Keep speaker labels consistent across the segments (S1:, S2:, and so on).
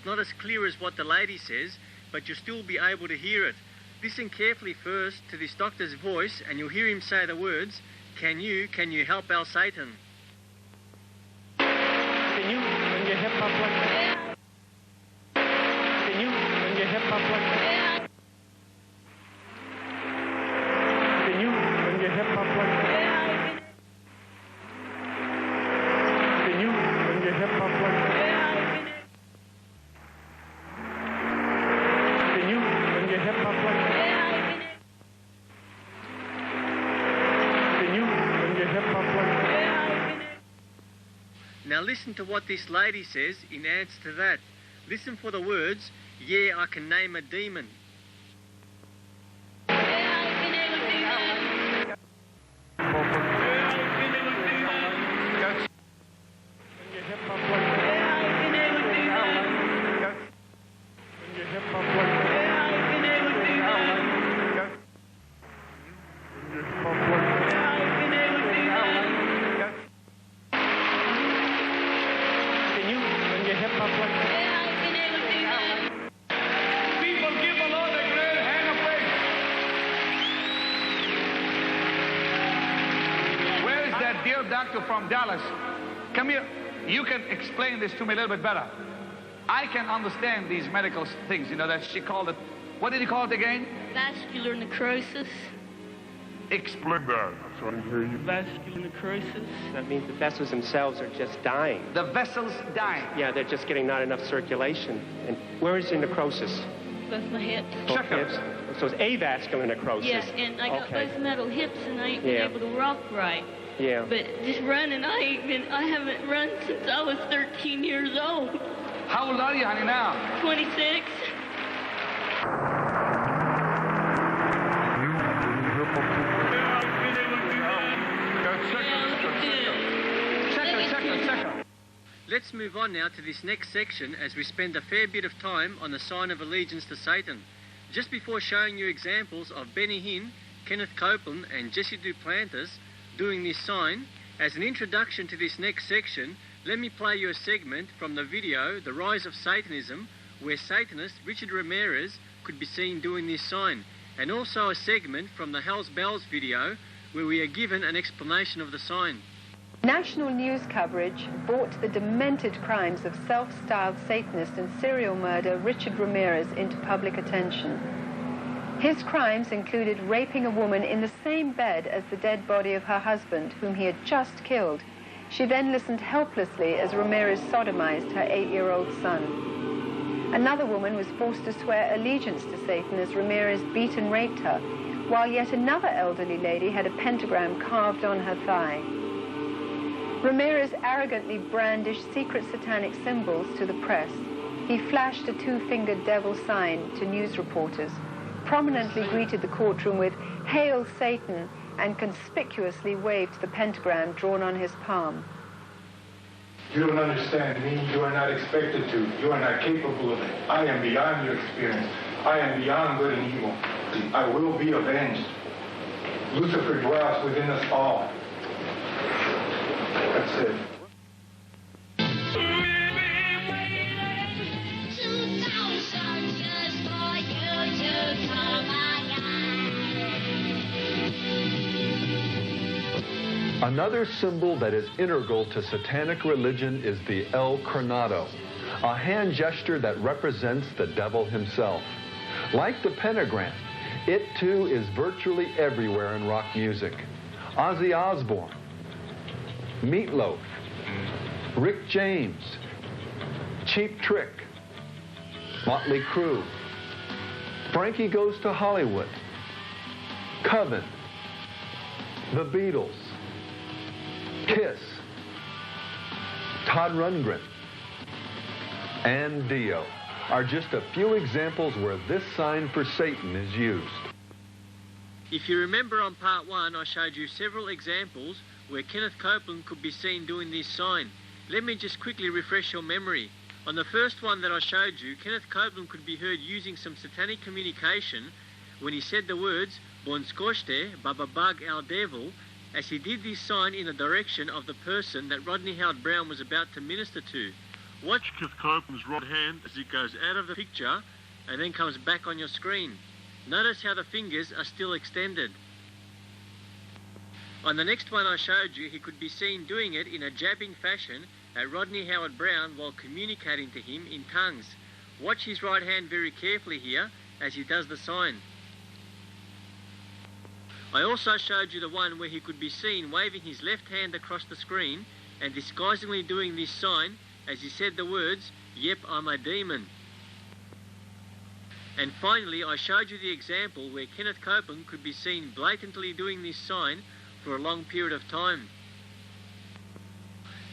S1: not as clear as what the lady says, but you'll still be able to hear it. Listen carefully first to this doctor's voice and you'll hear him say the words, can you help our Satan?
S2: Can you bring your hip up like that? Can you bring your hip up like that? Can you bring your hip up like that? Can you bring your hip up like that? Can you bring your hip up like that? Can you bring your hip up like that?
S1: Now listen to what this lady says in answer to that. Listen for the words, yeah, I can name a demon.
S3: Doctor from Dallas, come here. You can explain this to me a little bit better. I can understand these medical things, you know, that she called it. What did he call it again?
S4: Vascular necrosis.
S3: Explain that. So I hear you.
S2: Vascular necrosis. That means the vessels themselves are just dying.
S3: The vessels dying?
S2: Yeah, they're just getting not enough circulation. And where is your necrosis?
S4: Both my hips.
S2: Both hips? So it's avascular necrosis.
S4: Yeah, and I got both metal hips and I ain't been able to rock right.
S2: Yeah.
S4: But just running, I haven't run since I was 13 years old.
S3: How old are you, honey, now?
S4: 26.
S3: Check her.
S1: Let's move on now to this next section as we spend a fair bit of time on the sign of allegiance to Satan. Just before showing you examples of Benny Hinn, Kenneth Copeland and Jesse Duplantis doing this sign, as an introduction to this next section, let me play you a segment from the video, The Rise of Satanism, where Satanist Richard Ramirez could be seen doing this sign, and also a segment from the Hell's Bells video, where we are given an explanation of the sign.
S5: National news coverage brought the demented crimes of self-styled Satanist and serial murderer Richard Ramirez into public attention. His crimes included raping a woman in the same bed as the dead body of her husband, whom he had just killed. She then listened helplessly as Ramirez sodomized her 8-year-old son. Another woman was forced to swear allegiance to Satan as Ramirez beat and raped her, while yet another elderly lady had a pentagram carved on her thigh. Ramirez arrogantly brandished secret satanic symbols to the press. He flashed a 2-fingered devil sign to news reporters, prominently greeted the courtroom with "Hail Satan," and conspicuously waved the pentagram drawn on his palm.
S6: You don't understand me. You are not expected to. You are not capable of it. I am beyond your experience. I am beyond good and evil. I will be avenged. Lucifer dwells within us all. That's it.
S7: Another symbol that is integral to satanic religion is the El Coronado, a hand gesture that represents the devil himself. Like the pentagram, it too is virtually everywhere in rock music. Ozzy Osbourne, Meatloaf, Rick James, Cheap Trick, Motley Crue, Frankie Goes to Hollywood, Coven, The Beatles, Kiss, Todd Rundgren, and Dio are just a few examples where this sign for Satan is used.
S1: If you remember on part 1, I showed you several examples where Kenneth Copeland could be seen doing this sign. Let me just quickly refresh your memory. On the first one that I showed you, Kenneth Copeland could be heard using some satanic communication when he said the words, "Bon skoshte, bababag al devil," as he did this sign in the direction of the person that Rodney Howard Browne was about to minister to. Watch Kenneth Copeland's right hand as it goes out of the picture and then comes back on your screen. Notice how the fingers are still extended. On the next one I showed you, he could be seen doing it in a jabbing fashion at Rodney Howard Browne while communicating to him in tongues. Watch his right hand very carefully here as he does the sign. I also showed you the one where he could be seen waving his left hand across the screen and disguisingly doing this sign as he said the words, "Yep, I'm a demon." And finally, I showed you the example where Kenneth Copeland could be seen blatantly doing this sign for a long period of time.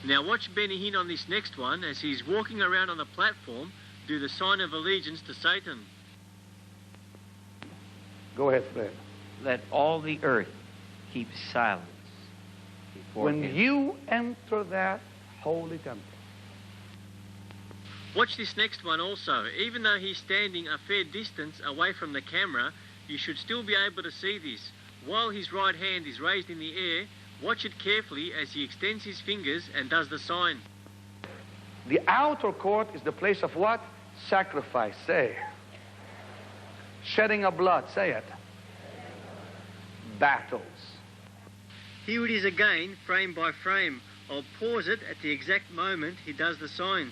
S1: Now watch Benny Hinn on this next one as he's walking around on the platform do the sign of allegiance to Satan.
S8: Go ahead, Fred.
S9: Let all the earth keep silence before
S8: When
S9: him.
S8: you enter that holy temple,
S1: Watch this next one also. Even though he's standing a fair distance away from the camera, you should still be able to see this. While his right hand is raised in the air, watch it carefully as he extends his fingers and does the sign.
S8: the outer court is the place of what? Sacrifice. Say. Shedding of blood. Say it. Battles.
S1: Here it is again, frame by frame. I'll pause it at the exact moment he does the sign.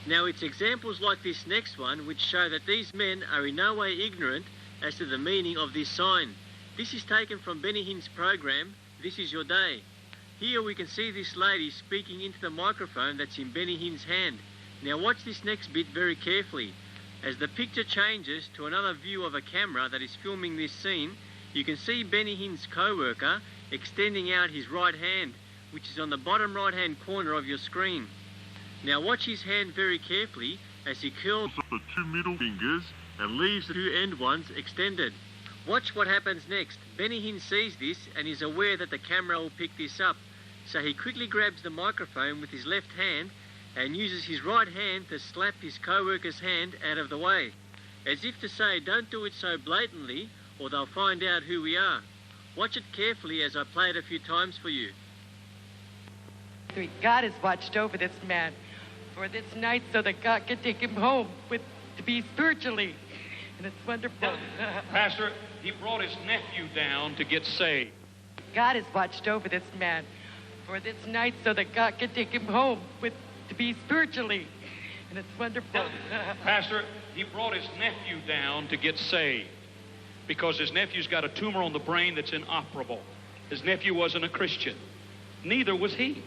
S1: Now it's examples like this next one which show that these men are in no way ignorant as to the meaning of this sign. This is taken from Benny Hinn's program, This Is Your Day. Here we can see this lady speaking into the microphone that's in Benny Hinn's hand. Now watch this next bit very carefully. As the picture changes to another view of a camera that is filming this scene, you can see Benny Hinn's co-worker extending out his right hand, which is on the bottom right-hand corner of your screen. Now watch his hand very carefully as he curls the two middle fingers and leaves the two end ones extended. Watch what happens next. Benny Hinn sees this and is aware that the camera will pick this up, so he quickly grabs the microphone with his left hand and uses his right hand to slap his co-worker's hand out of the way, as if to say, don't do it so blatantly or they'll find out who we are. Watch it carefully as I play it a few times for you.
S10: God has watched over this man for this night so that God can take him home to be spiritually. And it's wonderful.
S2: Pastor, he brought his nephew down to get saved.
S10: God has watched over this man for this night so that God can take him home to be spiritually. And it's wonderful.
S2: Pastor, he brought his nephew down to get saved because his nephew's got a tumor on the brain that's inoperable. His nephew wasn't a Christian. Neither was he.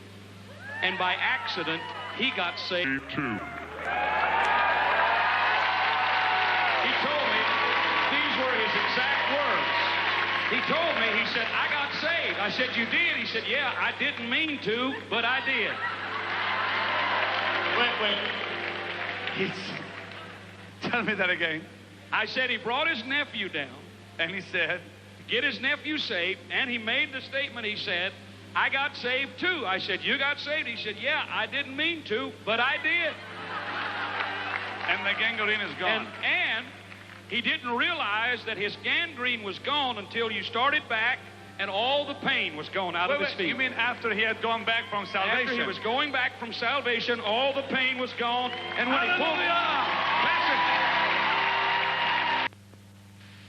S2: And by accident, he got saved too. He told me, these were his exact words. He told me, he said, I got saved. I said, you did? He said, yeah, I didn't mean to, but I did.
S8: Wait. Tell me that again.
S2: I said he brought his nephew down
S8: And he said,
S2: to get his nephew saved, and he made the statement, he said, I got saved too. I said, you got saved? He said, yeah, I didn't mean to, but I did.
S8: and the gangrene is gone.
S2: And he didn't realize that his gangrene was gone until you started back and all the pain was gone out of his feet.
S8: You mean after he had gone back from salvation?
S2: After he was going back from salvation, all the pain was gone. And when he pulled it out,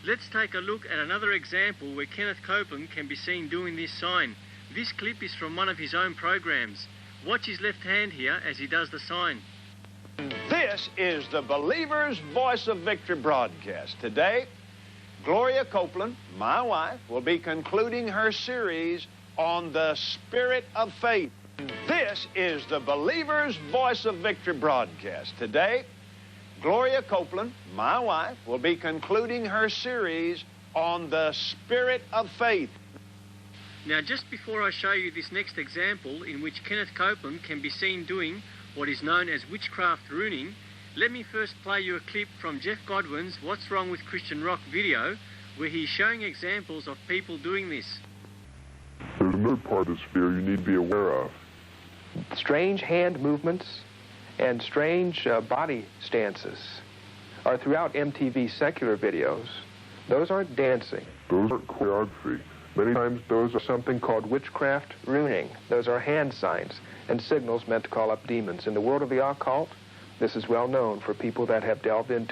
S1: Let's take a look at another example where Kenneth Copeland can be seen doing this sign. This clip is from one of his own programs. Watch his left hand here as he does the sign.
S11: This is the Believer's Voice of Victory broadcast. Today, Gloria Copeland, my wife, will be concluding her series on the Spirit of Faith. This is the Believer's Voice of Victory broadcast. Today, Gloria Copeland, my wife, will be concluding her series on the Spirit of Faith.
S1: Now, just before I show you this next example in which Kenneth Copeland can be seen doing what is known as witchcraft ruining, let me first play you a clip from Jeff Godwin's What's Wrong with Christian Rock video, where he's showing examples of people doing this.
S12: There's another part of the sphere you need to be aware of.
S13: Strange hand movements and strange body stances are throughout MTV secular videos. Those aren't dancing.
S12: Those aren't choreography. Many times those are
S13: Something called witchcraft runing. Those are hand signs and signals meant to call up demons. In the world of the occult, this is well known for people that have delved into